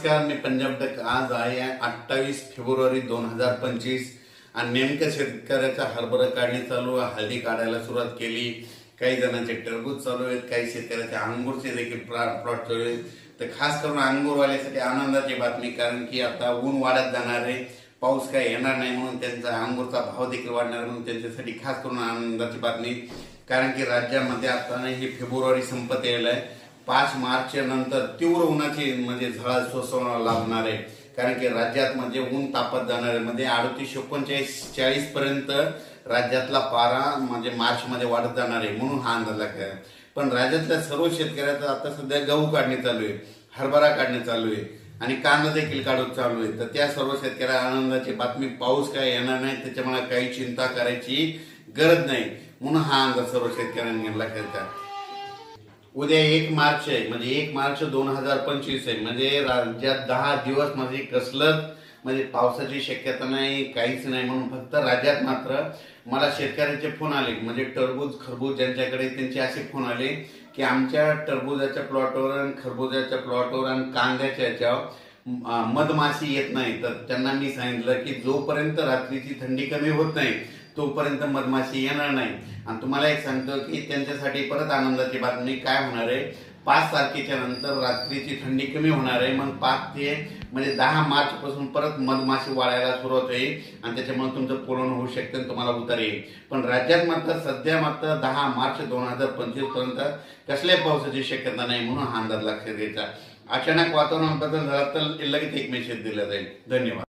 नमस्कार, मी पंजाब तक। आज आहे 28 फेब्रुवारी 2025 आणि नेमक्या शेतकऱ्याचा हरभरा काढणी चालू आहे। हळदी काढायला सुरुवात केली। काही जणांचे टरबूज चालू आहेत, काही शेतकऱ्याचे अंगूरचे देखील प्लॉट चालू आहेत। तर खास करून अंगूरवाल्यासाठी आनंदाची बातमी, कारण की आता ऊन वाढत जाणार आहे, पाऊस काय येणार नाही, म्हणून त्यांचा अंगूरचा भाव देखील वाढणार, म्हणून त्यांच्यासाठी खास करून आनंदाची बातमी। कारण की राज्यामध्ये आता हे फेब्रुवारी संपत येईल आहे। 5 मार्च नंतर तीव्र उन्हाची म्हणजे झळा सोसायला लागणार आहे, कारण की राज्यात म्हणजे ऊन तापत जाणार आहे। म्हणजे 38, 39, 40 पर्यंत राज्यातला पारा म्हणजे मार्च मध्ये वाढत जाणार आहे, म्हणून हा अंदाज लागला। पण राज्यातल्या सर्व शेतकऱ्याचं आता सध्या गहू काढणी चालू आहे, हरभरा काढणी चालू आहे आणि कांदा देखील काढून चालू आहे। तर त्या सर्व शेतकऱ्या आनंदाची बातमी, पाऊस काय येणार नाही, त्याच्यामुळे काही चिंता करायची गरज नाही, म्हणून हा अंदाज सर्व शेतकऱ्यांनी घेतला घ्यायचा। उद्या 1 मार्च आहे, म्हणजे 1 मार्च 2025 आहे। म्हणजे राज्यात 10 दिवस म्हणजे कसलंच म्हणजे पावसाची शक्यता नाही, काहीच नाही। म्हणून फक्त राज्यात मात्र मला शेतकऱ्यांचे फोन आले, म्हणजे टरबूज खरबूज ज्यांच्याकडे, त्यांचे असे फोन आले की आमच्या टरबूजाच्या प्लॉटवर आणि खरबूजाच्या प्लॉटवर आणि कांद्याच्या याच्यावर मधमाशी येत नाही। तर त्यांना मी सांगितलं की जोपर्यंत रात्रीची थंडी कमी होत नाही तोपर्यंत मधमाशी येणार नाही। आणि तुम्हाला एक सांगतो की त्यांच्यासाठी परत आनंदाची बातमी काय होणार आहे, 5 तारखेच्या नंतर रात्रीची थंडी कमी होणार आहे। मग 5 ते म्हणजे 10 मार्च पासून परत मधमाशी वाढायला सुरुवात होईल आणि त्याच्यामुळे तुमचं पूर्ण होऊ शकतं आणि तुम्हाला उतार येईल। पण राज्यात मात्र सध्या मात्र 10 मार्च 2025 पर्यंत कसल्याही पावसाची शक्यता नाही, म्हणून हा अंदाज लक्षात घ्यायचा। अचानक वातावरण बदल झाला तर लगेच एक मेसेज दिला जाईल। धन्यवाद।